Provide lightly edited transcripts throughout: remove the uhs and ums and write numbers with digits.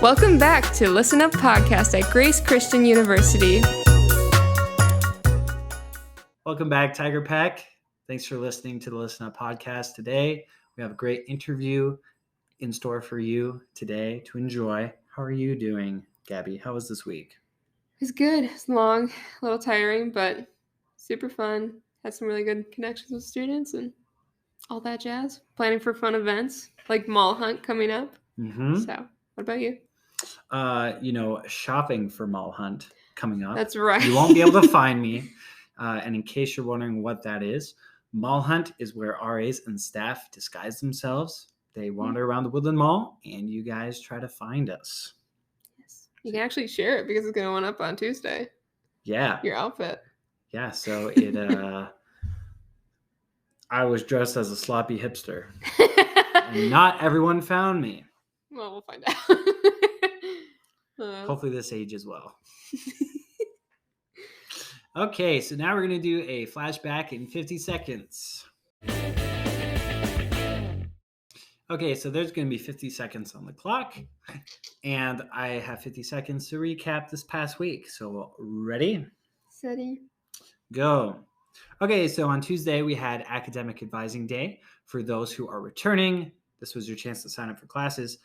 Welcome back to Listen Up Podcast at Grace Christian University. Welcome back, Tiger Pack. Thanks for listening to the Listen Up Podcast today. We have a great interview in store for you today to enjoy. How are you doing, Gabby? How was this week? It's good. It's long, a little tiring, but super fun. Had some really good connections with students and all that jazz. Planning for fun events like Mall Hunt coming up. So, what about you? Shopping for Mall Hunt coming up. That's right. You won't be able to find me. And in case you're wondering what that is, Mall Hunt is where RAs and staff disguise themselves. They wander around the Woodland Mall, and you guys try to find us. Yes. You can actually share it because it's going up on Tuesday. Yeah. Your outfit. Yeah, so it I was dressed as a sloppy hipster. And not everyone found me. Well, we'll find out. Hopefully this ages well. Okay, so now we're going to do a flashback in 50 seconds. Okay, so there's going to be 50 seconds on the clock, and I have 50 seconds to recap this past week. So ready? Steady. Go. Okay, so on Tuesday, we had Academic Advising Day. For those who are returning, this was your chance to sign up for classes.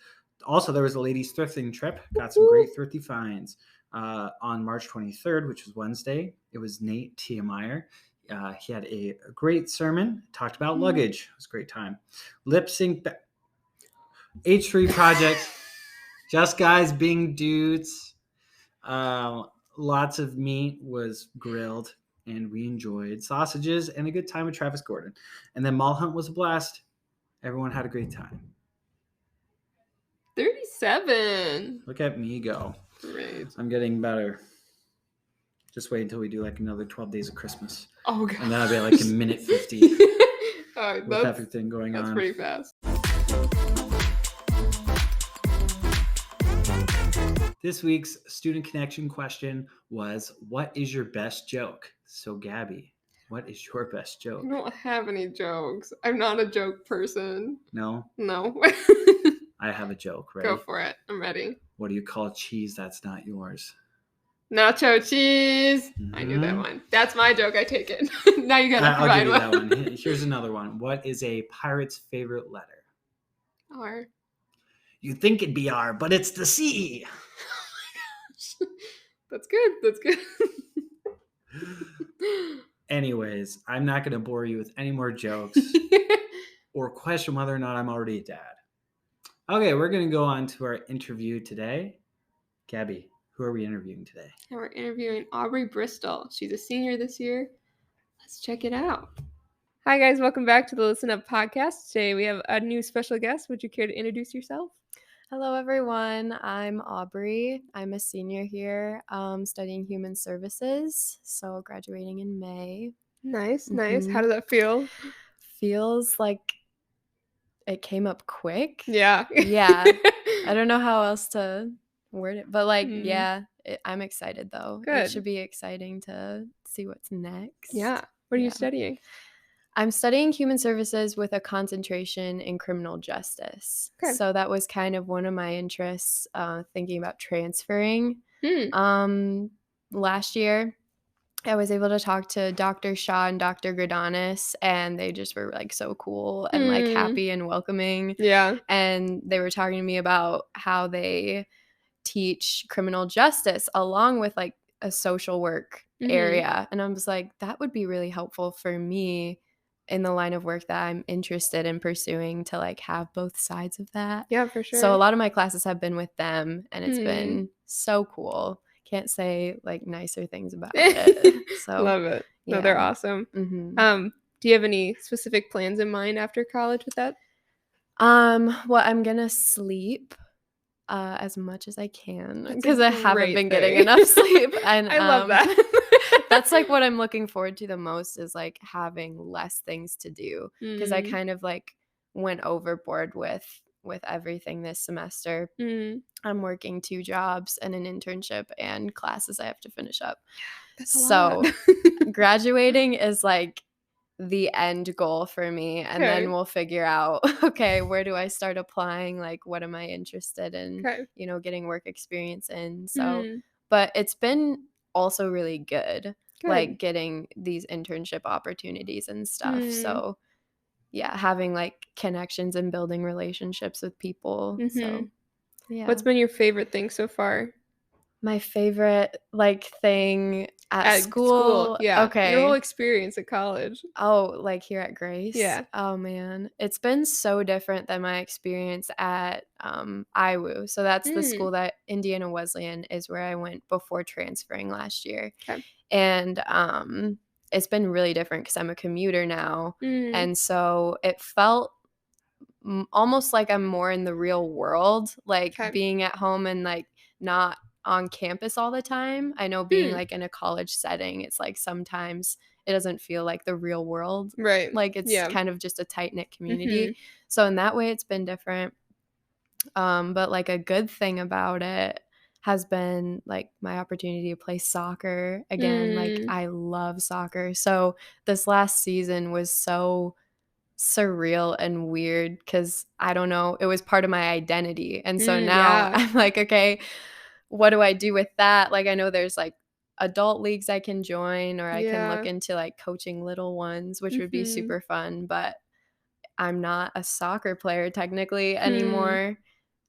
Also, there was a ladies' thrifting trip. Got some great thrifty finds. On March 23rd, which was Wednesday, it was Nate Tiemeyer. He had a great sermon, talked about luggage. It was a great time. Lip sync H3 project, just guys being dudes. Lots of meat was grilled, and we enjoyed sausages and a good time with Travis Gordon. And then Mall Hunt was a blast. Everyone had a great time. 37. Look at me go. Great. I'm getting better. Just wait until we do like another 12 days of Christmas. Oh, God. And that'll be like a minute 50 with everything going on. That's pretty fast. This week's student connection question was, what is your best joke? So, Gabby, what is your best joke? I don't have any jokes. I'm not a joke person. No? No. I have a joke, right? Go for it. I'm ready. What do you call cheese that's not yours? Nacho cheese. I knew that one. That's my joke. I take it. Now you gotta provide one. I'll give you that one. Here's another one. What is a pirate's favorite letter? R. You think it'd be R, but it's the C. Oh my gosh. That's good. That's good. Anyways, I'm not going to bore you with any more jokes or question whether or not I'm already a dad. Okay, we're going to go on to our interview today. Gabby, who are we interviewing today? And we're interviewing Aubrey Bristol. She's a senior this year. Let's check it out. Hi, guys. Welcome back to the Listen Up Podcast. Today we have a new special guest. Would you care to introduce yourself? Hello, everyone. I'm Aubrey. I'm a senior here studying human services, so graduating in May. Nice, nice. How does that feel? Feels like it came up quick. Yeah. Yeah. I don't know how else to word it, but I'm excited, though. Good. It should be exciting to see what's next. Yeah. What are you studying? I'm studying human services with a concentration in criminal justice. Okay. So that was kind of one of my interests, thinking about transferring. Last year, I was able to talk to Dr. Shaw and Dr. Gradanis, and they just were like so cool and like happy and welcoming. Yeah. And they were talking to me about how they teach criminal justice along with like a social work area. And I was like, that would be really helpful for me in the line of work that I'm interested in pursuing, to like have both sides of that. Yeah, for sure. So a lot of my classes have been with them, and it's been so cool. Can't say like nicer things about it. So love it. No, they're awesome. Do you have any specific plans in mind after college with that? Well, I'm gonna sleep as much as I can because I haven't been getting enough sleep. And I love that. That's like what I'm looking forward to the most, is like having less things to do, because I kind of like went overboard with everything this semester. I'm working 2 jobs and an internship and classes I have to finish up. That's a lot. Graduating is like the end goal for me, and Okay. then we'll figure out, okay, where do I start applying, like what am I interested in, Okay. getting work experience in. So Mm, but it's been also really good, like good. getting these internship opportunities and stuff. Mm, So yeah, having like connections and building relationships with people. So yeah. What's been your favorite thing so far? My favorite like thing at At school, school? yeah. Your whole Okay. experience at college. Oh, like here at Grace? Yeah. Oh man, it's been so different than my experience at IWU. So that's the Mm, school that Indiana Wesleyan is, where I went before transferring last year. okay. And it's been really different because I'm a commuter now, Mm, and so it felt almost like I'm more in the real world, like okay. being at home and like not on campus all the time. I know being Hmm. like in a college setting, it's like sometimes it doesn't feel like the real world. Right. Like it's Yeah. kind of just a tight knit Mm-hmm. community. So in that way, it's been different. But like a good thing about it has been like my opportunity to play soccer again. Like Mm, I love soccer. So this last season was so surreal and weird because I don't know, it was part of my identity. And so now yeah. I'm like, okay, what do I do with that? Like I know there's like adult leagues I can join, or I can look Yeah. into like coaching little ones, which would be Mm-hmm. super fun, but I'm not a soccer player technically Hmm. anymore.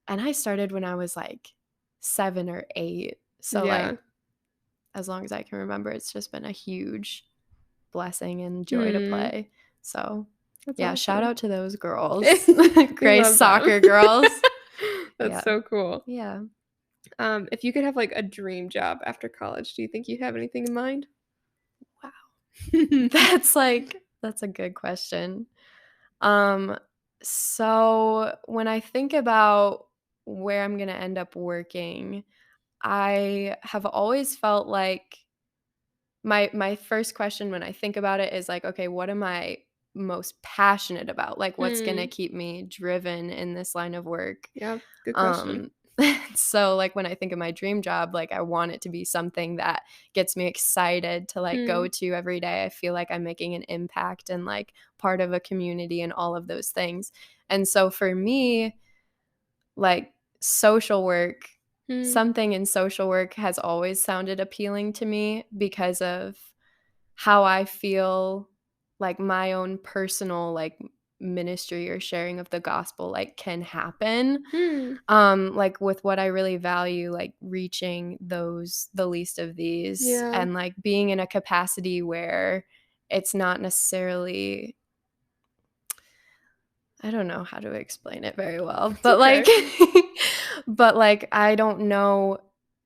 And I started when I was like 7 or 8. So Yeah. like as long as I can remember, it's just been a huge blessing and joy to Hmm. play. So That's yeah, shout awesome. out to those girls. We Grace love them. soccer girls. That's Yeah. so cool. Yeah. If you could have like a dream job after college, do you think you have anything in mind? Wow. That's a good question. Um so when I think about where I'm going to end up working, I have always felt like my first question when I think about it is like, okay, what am I most passionate about? Like what's going to Hmm. keep me driven in this line of work? Yeah. Good question. Um so like when I think of my dream job, like I want it to be something that gets me excited to like Hmm. go to every day. I feel like I'm making an impact and like part of a community and all of those things. And so for me, like social work, Hmm. something in social work has always sounded appealing to me because of how I feel like my own personal like ministry or sharing of the gospel like can happen. Hmm. Like with what I really value, like reaching the least of these, Yeah. and like being in a capacity where it's not necessarily, I don't know how to explain it very well, It's but okay. like but like I don't know,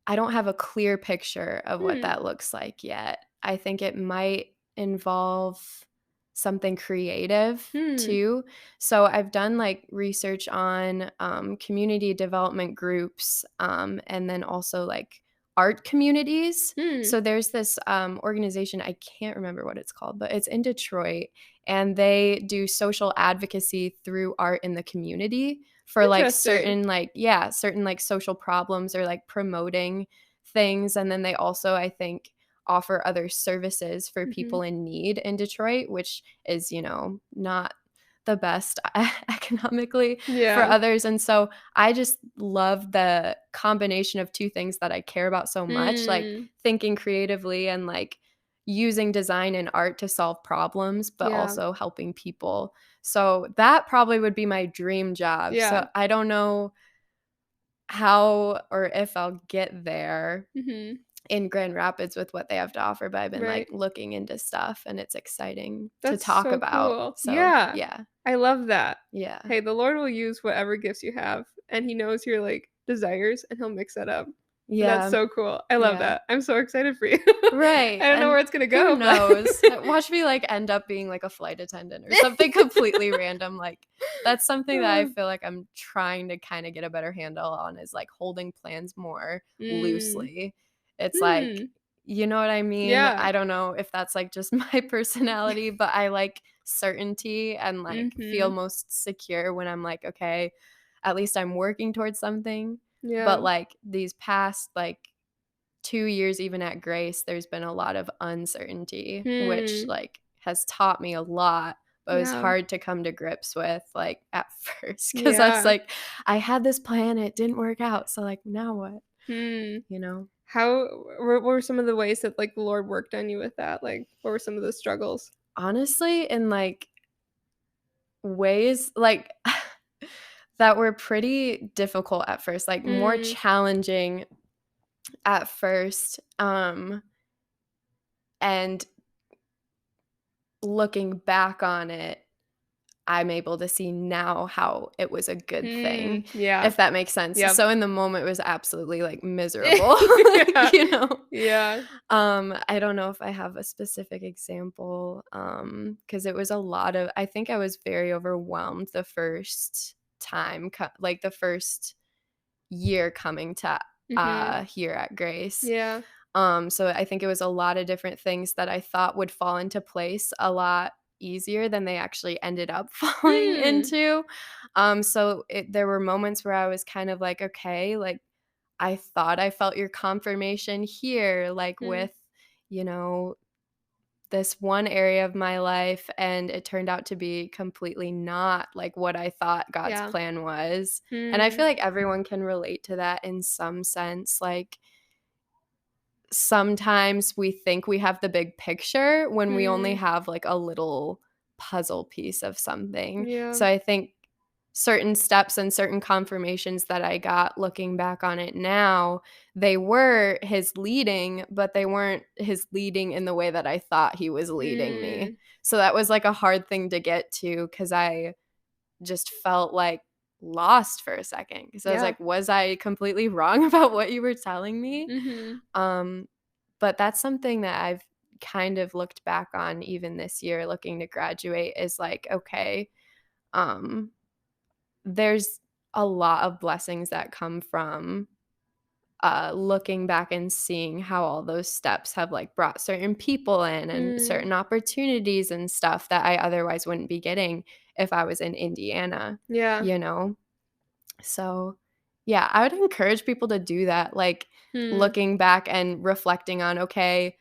I don't have a clear picture of what Hmm. that looks like yet. I think it might involve something creative Hmm. too. So I've done like research on community development groups, and then also like art communities. Hmm. So there's this organization, I can't remember what it's called, but it's in Detroit, and they do social advocacy through art in the community for like Interesting. certain like social problems or like promoting things. And then they also, I think, offer other services for Mm-hmm. people in need in Detroit, which is, not the best economically for Yeah. others. And so I just love the combination of two things that I care about so much, like Hmm. thinking creatively and like using design and art to solve problems, but Yeah. also helping people. So that probably would be my dream job. Yeah. So I don't know how or if I'll get there Mm-hmm. in Grand Rapids with what they have to offer, but I've been like Right. looking into stuff and it's exciting to That's talk so about. cool. So Yeah. yeah. I love that. Yeah. Hey, the Lord will use whatever gifts you have, and He knows your like desires, and He'll mix that up. And that's Yeah. so cool. I love Yeah. that. I'm so excited for you. Right. I don't know And where it's gonna who go, but knows? Watch me like end up being like a flight attendant or something completely random. Like that's something that I feel like I'm trying to kind of get a better handle on, is like holding plans more Mm. loosely. It's like, Hmm. you know what I mean? Yeah. I don't know if that's like just my personality, but I like certainty and like feel Mhm. most secure when I'm like, okay, at least I'm working towards something. Yeah. But like these past like 2 years even at Grace, there's been a lot of uncertainty, which Hmm. like has taught me a lot, but it was Yeah. hard to come to grips with, like, at first, because I was Yeah. like, I had this plan, it didn't work out, so, like, now what? Hmm. You know? What were some of the ways that, like, the Lord worked on you with that? Like, what were some of the struggles? Honestly, in, like, ways, like, that were pretty difficult at first, like, more Mm. challenging at first, and looking back on it, I'm able to see now how it was a good thing, Yeah. if that makes sense. Yep. So in the moment, it was absolutely, like, miserable, Yeah. you know? Yeah. I don't know if I have a specific example, because it was a lot of, I think I was very overwhelmed the first time, like, the first year coming to, Mhm. here at Grace. Yeah. So I think it was a lot of different things that I thought would fall into place a lot easier than they actually ended up falling Hmm. into. There were moments where I was kind of like, okay, like, I thought I felt your confirmation here, like, Mm. with, you know, this one area of my life, and it turned out to be completely not like what I thought God's Yeah. plan was. And I Hmm. feel like everyone can relate to that in some sense. Like, sometimes we think we have the big picture when we only Hmm. have, like, a little puzzle piece of something. Yeah. So I think certain steps and certain confirmations that I got looking back on it now, they were his leading, but they weren't his leading in the way that I thought he was leading me. Mm. So that was, like, a hard thing to get to, because I just felt, like, lost for a second, because I was Yeah. like, was I completely wrong about what you were telling me? Mhm. Um, but that's something that I've kind of looked back on even this year, looking to graduate, is like, okay, um, there's a lot of blessings that come from looking back and seeing how all those steps have, like, brought certain people in and Mm. certain opportunities and stuff that I otherwise wouldn't be getting if I was in Indiana, Yeah. you know? So, yeah, I would encourage people to do that, like, Hmm. looking back and reflecting on, okay,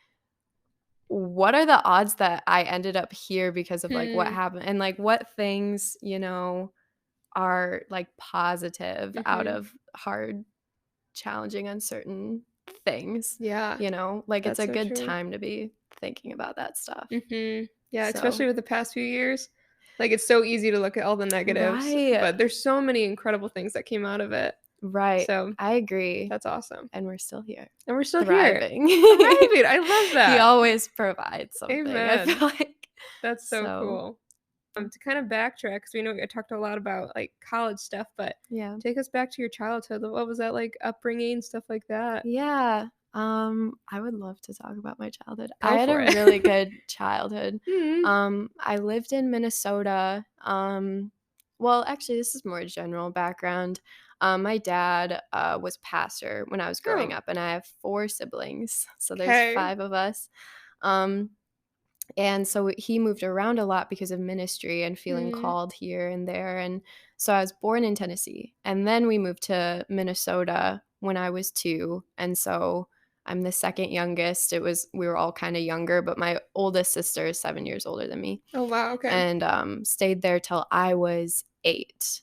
what are the odds that I ended up here because of, like, what Hmm. happened, and, like, what things, are, like, positive out Mhm. of hard, challenging, uncertain things, Yeah. Like, it's That's a so good true. time to be thinking about that stuff. Mhm. Yeah, especially So with the past few years. Like, it's so easy to look at all the negatives, right, but there's so many incredible things that came out of it. right. So, I agree, that's awesome. and we're still here, And we're still here. thriving. Thriving, I love He that. always provides something, I Amen. feel like. That's so So, cool. To kind of backtrack, because we know I talked a lot about, like, college stuff, but yeah. take us back to your childhood. What was that like, upbringing, stuff like that? Yeah. I would love to talk about my childhood. I Go had for a it. really good childhood. Mhm. I lived in Minnesota. Well, actually, this is more general background. My dad was pastor when I was growing Oh, up, and I have 4 siblings, so there's okay. 5 of us. Um, and so he moved around a lot because of ministry and feeling Mm. called here and there. And so I was born in Tennessee. And then we moved to Minnesota when I was 2. And so I'm the second youngest. We were all kind of younger, but my oldest sister is 7 years older than me. Oh, wow, okay. And stayed there till I was 8.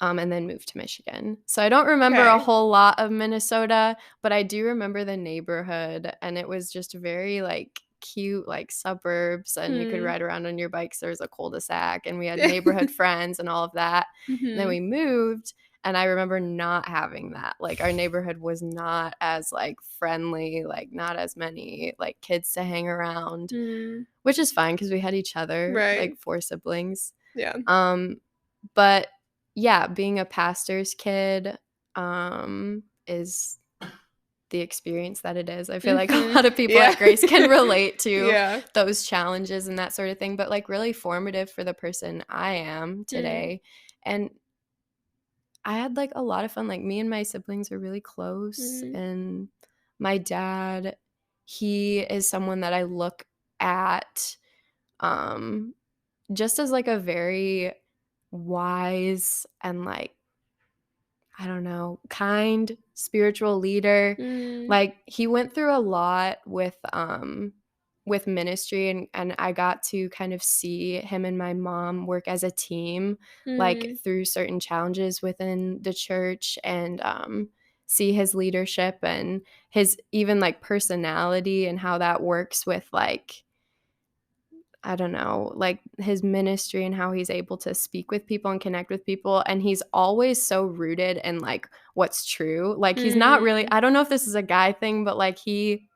And then moved to Michigan. So I don't remember a Okay. whole lot of Minnesota, but I do remember the neighborhood, and it was just very, like, cute, like, suburbs, and you could Hmm. ride around on your bikes. There was a cul-de-sac, and we had neighborhood friends and all of that. And then Mhm. we moved, and I remember not having that. Like, our neighborhood was not as, like, friendly, like, not as many, like, kids to hang around, Mm. which is fine because we had each other, Right. like, 4 siblings. Yeah. But yeah, being a pastor's kid, is the experience that it is. I feel like a Mhm. lot of people Yeah. at Grace can relate to Yeah. those challenges and that sort of thing, but, like, really formative for the person I am Mm. today. And I had, like, a lot of fun. Like, me and my siblings are really close, Mhm. and my dad, he is someone that I look at, um, just as, like, a very wise and, like, I don't know, kind spiritual leader. Mm. Like, he went through a lot with ministry, and I got to kind of see him and my mom work as a team, like through certain challenges within the church, and see his leadership and his even like personality and how that works with like, I don't know, like his ministry and how he's able to speak with people and connect with people. And he's always so rooted in like what's true. Like he's not really, I don't know if this is a guy thing, but like he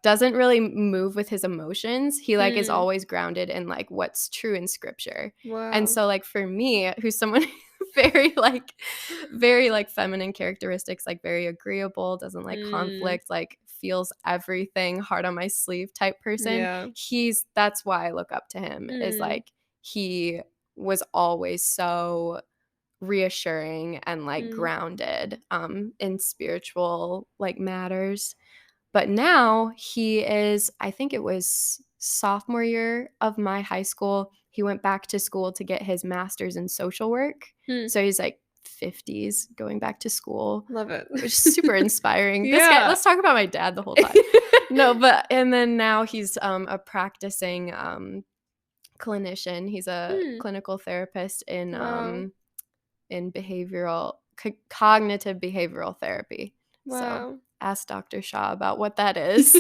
doesn't really move with his emotions. He like is always grounded in like what's true in scripture. Wow. And so like for me, who's someone very like feminine characteristics, like very agreeable, doesn't like conflict, like feels everything, heart on my sleeve type person. Yeah. That's why I look up to him, is like he was always so reassuring and like grounded in spiritual like matters. But now he is, I think it was sophomore year of my high school, he went back to school to get his master's in social work. So he's like 50s going back to school. Love it. Which is super inspiring. Yeah. This guy, let's talk about my dad the whole time. No, but and then now he's a practicing clinician. He's a clinical therapist in Wow. in cognitive behavioral therapy. Wow. So ask Dr. Shaw about what that is,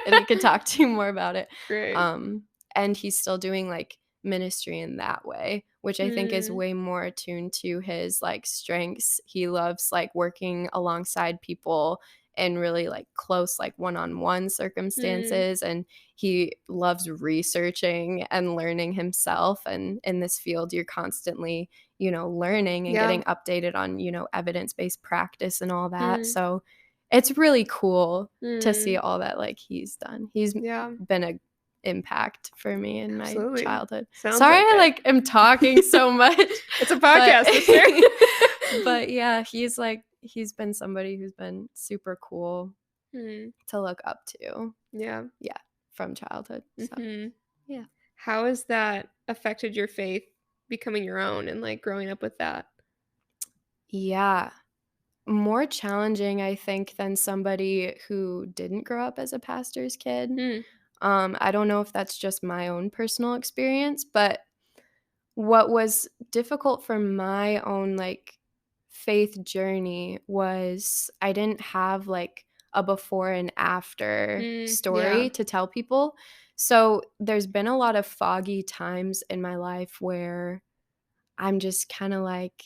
and he can talk to you more about it. Great. And he's still doing like ministry in that way, which I think is way more attuned to his like strengths. He loves like working alongside people in really like close like one-on-one circumstances, and he loves researching and learning himself. And in this field, you're constantly, you know, learning and getting updated on, you know, evidence-based practice and all that. So it's really cool to see all that like he's done. He's been a impact for me in my childhood. Sounds Sorry, like I like am talking so much. It's a podcast, sister. But yeah, he's been somebody who's been super cool to look up to. Yeah, from childhood. So yeah. How has that affected your faith becoming your own and like growing up with that? Yeah. More challenging, I think, than somebody who didn't grow up as a pastor's kid. I don't know if that's just my own personal experience, but what was difficult for my own like faith journey was I didn't have like a before and after story to tell people. So there's been a lot of foggy times in my life where I'm just kind of like,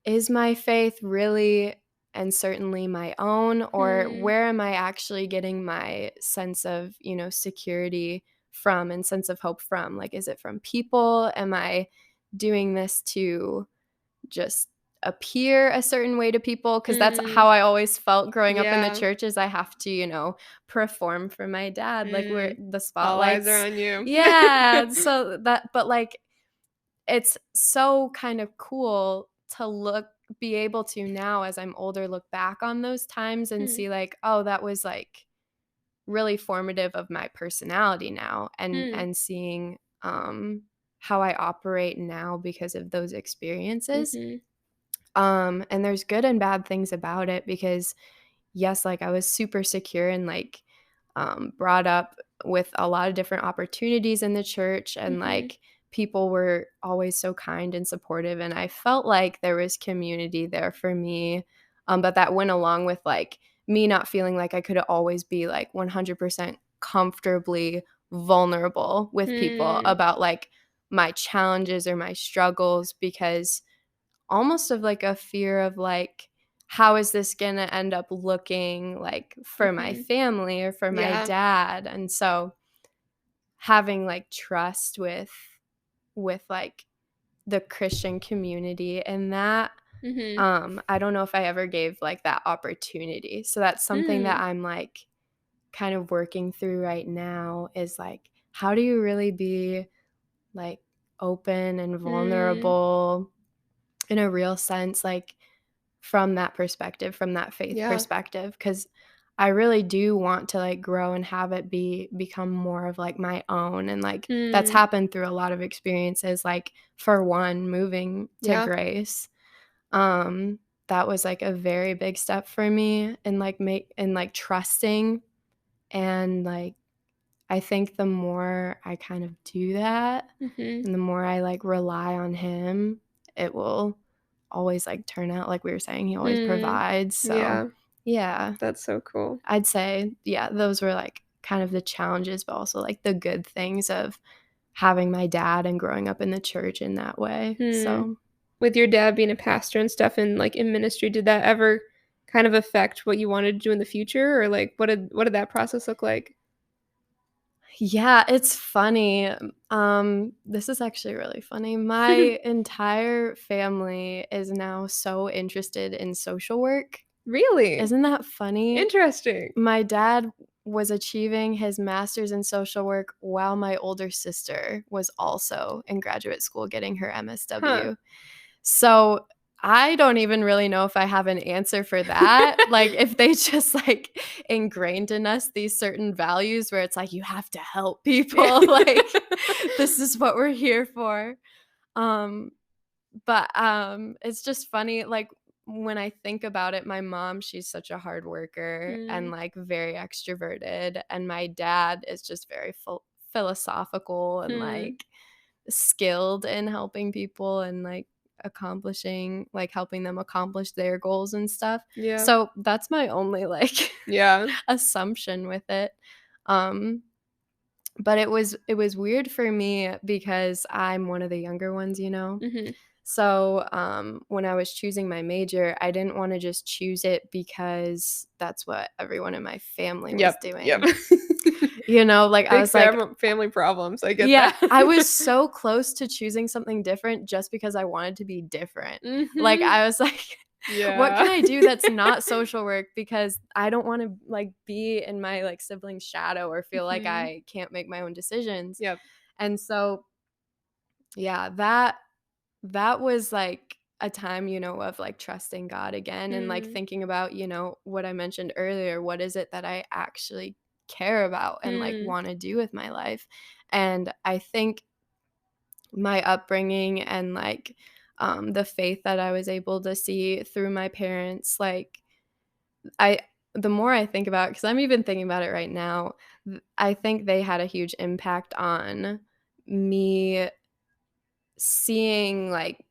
is my faith really and certainly my own, or where am I actually getting my sense of, you know, security from and sense of hope from? Like, is it from people? Am I doing this to just appear a certain way to people? Because that's how I always felt growing up in the church, is I have to, you know, perform for my dad. Like, where the spotlights all eyes are on you. Yeah. So that, but like, it's so kind of cool to be able to now, as I'm older, look back on those times and see like, oh, that was like really formative of my personality now, and seeing how I operate now because of those experiences. And there's good and bad things about it, because yes, like I was super secure and like brought up with a lot of different opportunities in the church, and like people were always so kind and supportive, and I felt like there was community there for me, but that went along with like me not feeling like I could always be like 100% comfortably vulnerable with people about like my challenges or my struggles, because almost of like a fear of like, how is this gonna end up looking like for my family or for my dad? And so having like trust with like the Christian community and that, I don't know if I ever gave like that opportunity. So that's something that I'm like kind of working through right now, is like, how do you really be like open and vulnerable in a real sense, like from that perspective, from that faith perspective? Because I really do want to like grow and have it become more of like my own. And like that's happened through a lot of experiences. Like for one, moving to Grace, that was like a very big step for me in like trusting and like I think the more I kind of do that Mm-hmm. and the more I like rely on him, it will always like turn out like we were saying, he always provides. So yeah, that's so cool. I'd say, yeah, those were like kind of the challenges, but also like the good things of having my dad and growing up in the church in that way. So with your dad being a pastor and stuff and like in ministry, did that ever kind of affect what you wanted to do in the future, or like what did that process look like? yeah, it's funny. This is actually really funny. My entire family is now so interested in social work. Really? Isn't that funny? Interesting. My dad was achieving his master's in social work while my older sister was also in graduate school getting her MSW. Huh. So I don't even really know if I have an answer for that. Like if they just like ingrained in us these certain values where it's like you have to help people. Like this is what we're here for. But it's just funny, like when I think about it, my mom, she's such a hard worker and like very extroverted, and my dad is just very philosophical and like skilled in helping people and like accomplishing, like helping them accomplish their goals and stuff. Yeah. So that's my only like assumption with it. But it was weird for me because I'm one of the younger ones, you know. Mm-hmm. So when I was choosing my major, I didn't want to just choose it because that's what everyone in my family was doing. Yep. You know, like Big I was like, family problems. I get that. I was so close to choosing something different just because I wanted to be different. Like I was like, what can I do that's not social work, because I don't want to like be in my like sibling's shadow or feel like I can't make my own decisions. Yep. And so yeah, that was like a time, you know, of like trusting God again and like thinking about, you know, what I mentioned earlier, what is it that I actually care about and like want to do with my life. And I think my upbringing and like the faith that I was able to see through my parents, like the more I think about it, because I'm even thinking about it right now, I think they had a huge impact on me seeing like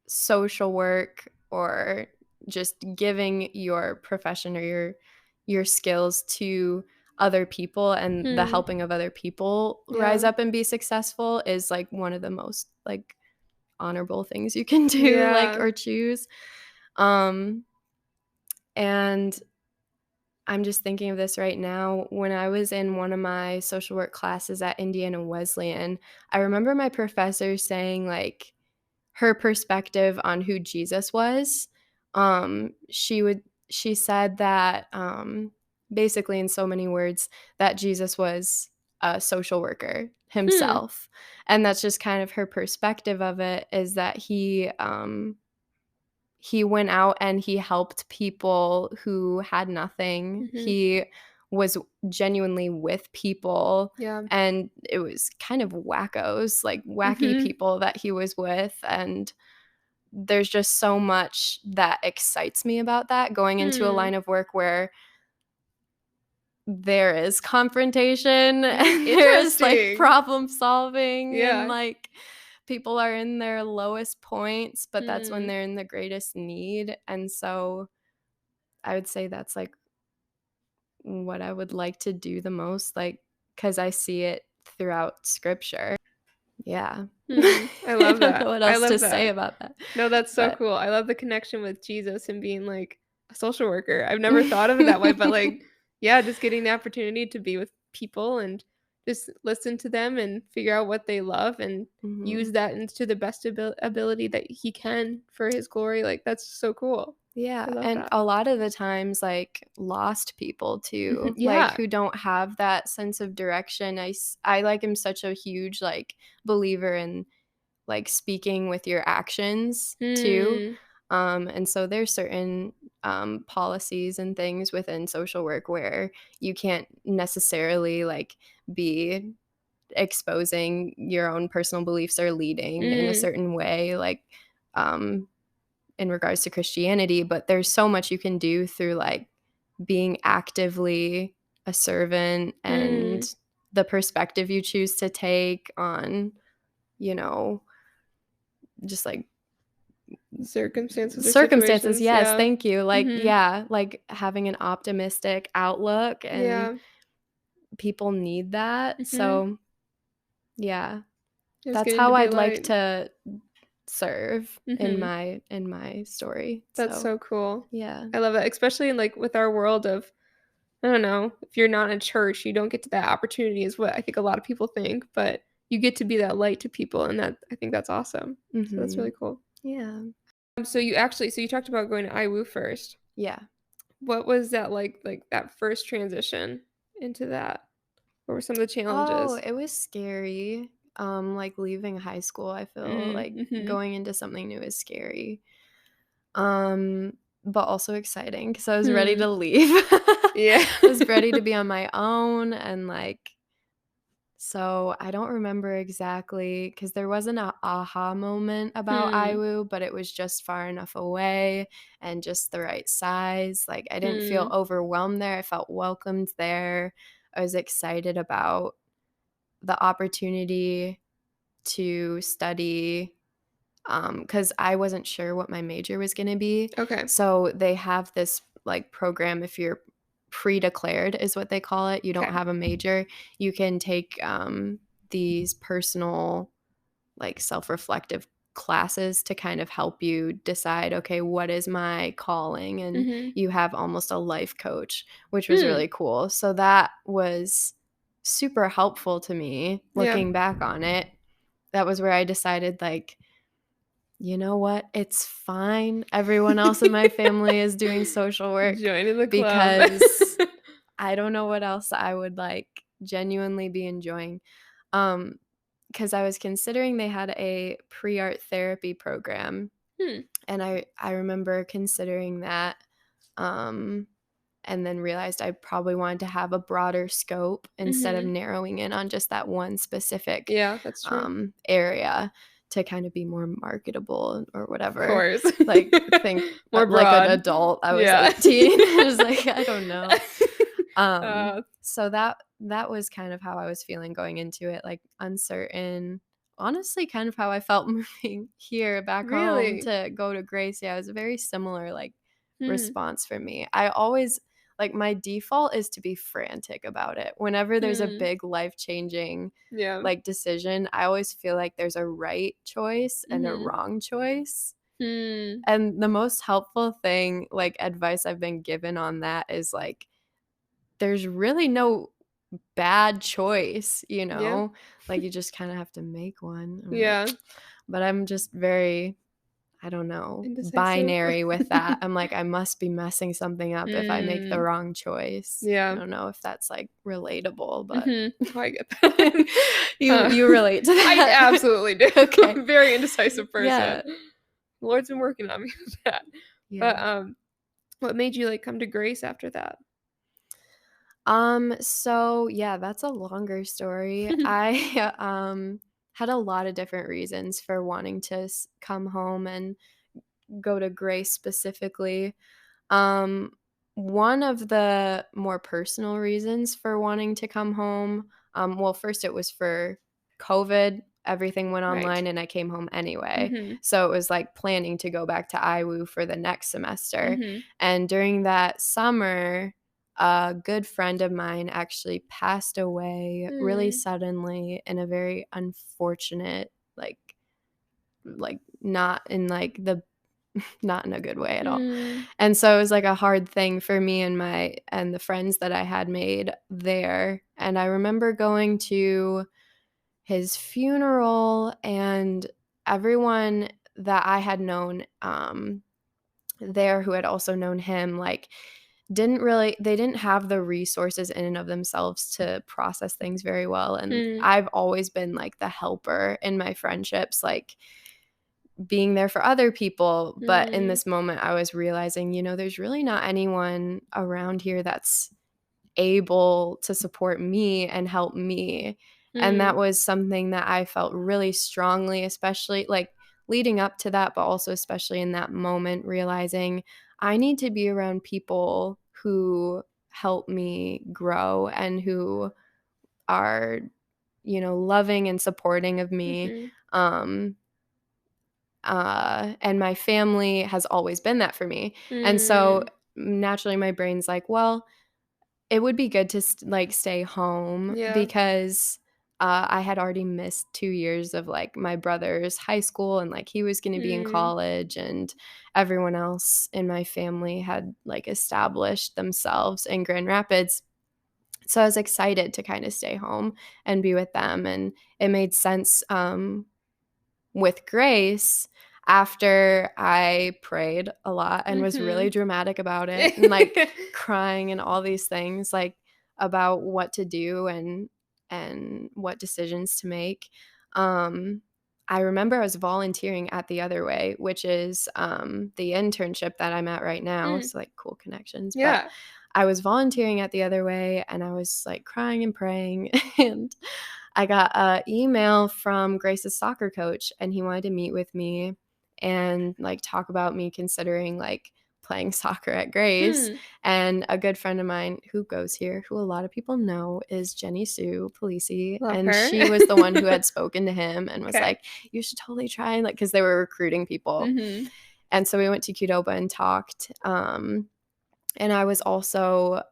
social work or just giving your profession or your skills to other people and the helping of other people rise up and be successful is like one of the most like honorable things you can do, like, or choose. And I'm just thinking of this right now. When I was in one of my social work classes at Indiana Wesleyan, I remember my professor saying like her perspective on who Jesus was. She said that basically in so many words that Jesus was a social worker himself. And that's just kind of her perspective of it, is that he went out and he helped people who had nothing. He was genuinely with people. And it was kind of wackos, like wacky people that he was with. And there's just so much that excites me about that, going into a line of work where there is confrontation and there's like problem solving and like people are in their lowest points, but that's when they're in the greatest need. And so I would say that's like what I would like to do the most, like, because I see it throughout scripture. Yeah. I love that. I don't know what else to say about that. No, that's so cool. I love the connection with Jesus and being like a social worker. I've never thought of it that way, but like, yeah, just getting the opportunity to be with people and just listen to them and figure out what they love and use that into the best ability that he can for his glory. Like, that's so cool. Yeah, and a lot of the times, like, lost people too, Yeah. like, who don't have that sense of direction. I like, am such a huge, like, believer in, like, speaking with your actions too. And so there's certain policies and things within social work where you can't necessarily, like, be exposing your own personal beliefs or leading in a certain way, like, in regards to Christianity, but there's so much you can do through like being actively a servant and the perspective you choose to take on, you know, just like Circumstances or circumstances. situations. Yes, Yeah. thank you. Like, Mhm. yeah, like having an optimistic outlook, and Yeah. people need that. Mhm. So, yeah, It's that's getting to how be a I'd like light. to serve in Mhm. my story. That's so cool. Yeah. I love that, especially in like with our world of, I don't know, if you're not in a church, you don't get to that opportunity is what I think a lot of people think, but you get to be that light to people, and that I think that's awesome. So that's really cool. Yeah. So you talked about going to IWU first. Yeah. What was that like that first transition into that? What were some of the Oh, challenges? it was scary. Like leaving high school, I feel like Mhm. going into something new is scary. But also exciting because I was ready Hmm. to leave. Yeah. I was ready to be on my own, and like, so I don't remember exactly because there wasn't an aha moment about Hmm. IWU, but it was just far enough away and just the right size. Like, I didn't feel Hmm. overwhelmed there. I felt welcomed there. I was excited about the opportunity to study, because I wasn't sure what my major was going to be. Okay. So they have this like program, if you're pre-declared is what they call it, you don't Okay. have a major, you can take these personal, like self-reflective classes to kind of help you decide, okay, what is my calling? And Mhm. you have almost a life coach, which was Hmm. really cool. So that was super helpful to me Yeah. looking back on it. That was where I decided, like, you know what? It's fine. Everyone else in my family is doing social work, Joining the club. because I don't know what else I would like genuinely be enjoying. Because I was considering, they had a pre-art therapy program, Hmm. and I remember considering that, um, and then realized I probably wanted to have a broader scope instead of Mhm. narrowing in on just that one specific Yeah, that's true. area, to kind of be more marketable or Of whatever. course. Like, think More like an broad. adult. I was Yeah. 18. I was like, I don't know. Uh, So that was kind of how I was feeling going into it, like uncertain. Honestly, kind of how I felt moving here back home really? to go to Grace. Yeah, it was a very similar like Hmm. response for me. I always, like, my default is to be frantic about it. Whenever there's a Hmm. big life-changing Yeah. like decision, I always feel like there's a right choice and a Mhm. wrong choice. Hmm. And the most helpful thing, like advice I've been given on that, is like, there's really no bad choice, you Yeah. know? Like, you just kind of have to make one. I'm like, Yeah. but I'm just very, I don't know, Indecisive. binary with that. I'm like, I must be messing something up if I make the Mm. wrong choice. I Yeah. don't know if that's like relatable, but Mhm. Oh, I get that. you relate to I that. absolutely do. Okay. Very indecisive person. Yeah. The Lord's been working on me with that. But Yeah. what made you like come to Grace after that? So yeah, that's a longer story. I had a lot of different reasons for wanting to come home and go to Grace specifically. Um, One of the more personal reasons for wanting to come home, well, first it was for COVID. Everything went Right. online and I came home anyway. Mhm. So it was like planning to go back to IWU for the next semester. Mhm. And during that summer, a good friend of mine actually passed away really Mm. suddenly in a very unfortunate, not in like the not in a good way at all. Mm. And so it was like a hard thing for me and the friends that I had made there. And I remember going to his funeral, and everyone that I had known there who had also known him, like, they didn't have the resources in and of themselves to process things very well. And Mm. I've always been like the helper in my friendships, like being there for other people. But in Mm. this moment, I was realizing, there's really not anyone around here that's able to support me and help me. And that Mm. was something that I felt really strongly, especially like leading up to that, but also especially in that moment, realizing I need to be around people who help me grow and who are, loving and supporting of me. Mhm. And my family has always been that for me. And so Mm. naturally my brain's like, well, it would be good to stay home Yeah. because I had already missed 2 years of like my brother's high school, and like he was going to be in college, and everyone else in my family had like established themselves in Grand Rapids. So I was excited to kind of stay home and be with them, and it made sense with Grace after I prayed a lot and was really dramatic about it and like crying and all these things like about what to do and what decisions to make. I remember I was volunteering at The Other Way, which is the internship that I'm at right now. So like cool connections. Yeah. But I was volunteering at The Other Way and I was like crying and praying, and I got an email from Grace's soccer coach, and he wanted to meet with me and like talk about me considering like playing soccer at Grace. And a good friend of mine who goes here, who a lot of people know, is Jenny Sue Polisi. Love and her. She was the one who had spoken to him and was Okay. like, you should totally try, like, because they were recruiting people. And so we went to Qdoba and talked. And I was also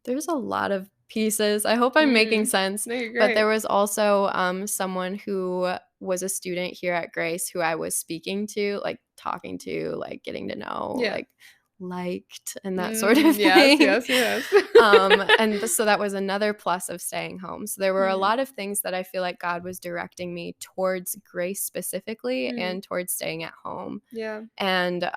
there's a lot of pieces. I hope I'm making sense. No, you're But there great. was also someone who was a student here at Grace who I was speaking to, like talking to, like getting to know, Yeah. like liked and that sort of thing. Yes. And so that was another plus of staying home. So there were a lot of things that I feel like God was directing me towards Grace specifically and towards staying at home. Yeah. And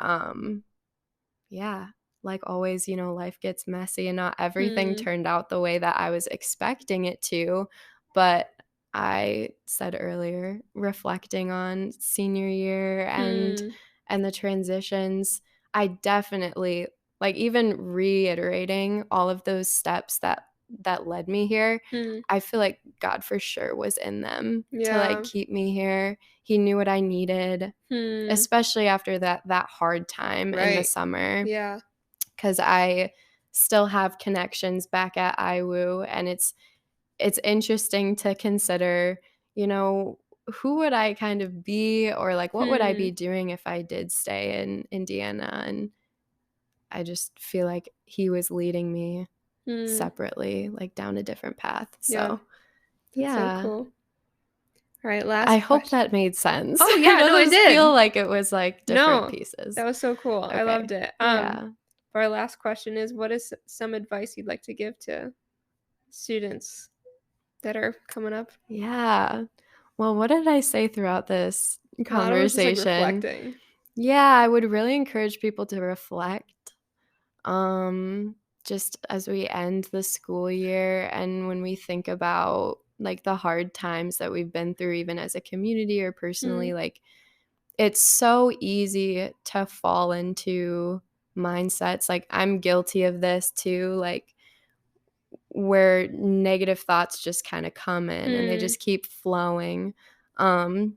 yeah, like always, life gets messy and not everything turned out the way that I was expecting it to. But I said earlier, reflecting on senior year and the transitions, I definitely, like, even reiterating all of those steps that led me here, I feel like God for sure was in them to like keep me here. He knew what I needed, especially after that hard time in the summer. Yeah. Because I still have connections back at IWU, and it's interesting to consider, who would I kind of be, or like what would I be doing if I did stay in Indiana? And I just feel like he was leading me separately, like down a different path. So That's so cool. All right, last I hope question. that made sense. Oh yeah, no, it did. Feel like it was like different No, pieces. That was so cool. I Okay. loved it. Yeah. Our last question is, what is some advice you'd like to give to students that are coming up? Yeah. Well, what did I say throughout this conversation? Just like reflecting. Yeah, I would really encourage people to reflect. Just as we end the school year and when we think about like the hard times that we've been through, even as a community or personally, like it's so easy to fall into mindsets. Like I'm guilty of this too, like where negative thoughts just kind of come in and they just keep flowing. And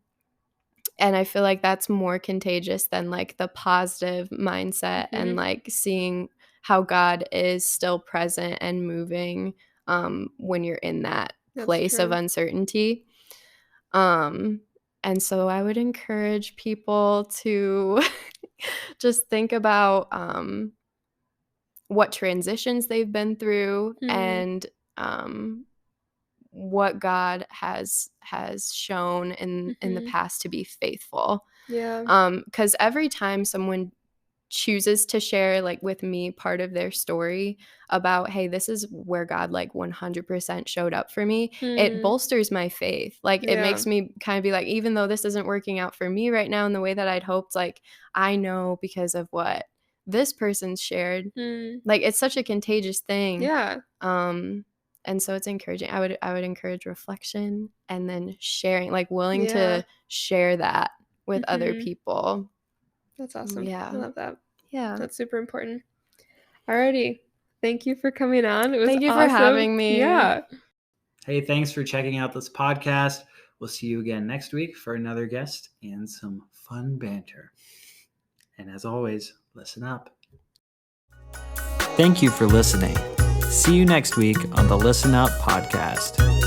I feel like that's more contagious than like the positive mindset and like seeing how God is still present and moving when you're in that place of uncertainty. And so I would encourage people to just think about what transitions they've been through and what God has shown in the past to be faithful. Yeah. Because every time someone chooses to share like with me part of their story about, hey, this is where God like 100% showed up for me, it bolsters my faith. Like it makes me kind of be like, even though this isn't working out for me right now in the way that I'd hoped, like I know because of what this person's shared, like it's such a contagious thing. Yeah. And so it's encouraging. I would encourage reflection and then sharing, like willing to share that with other people. That's awesome. Yeah. I love that. Yeah. That's super important. Alrighty. Thank you for coming on. It was Thank you awesome. for having me. Yeah. Hey, thanks for checking out this podcast. We'll see you again next week for another guest and some fun banter. And as always, listen up. Thank you for listening. See you next week on the Listen Up podcast.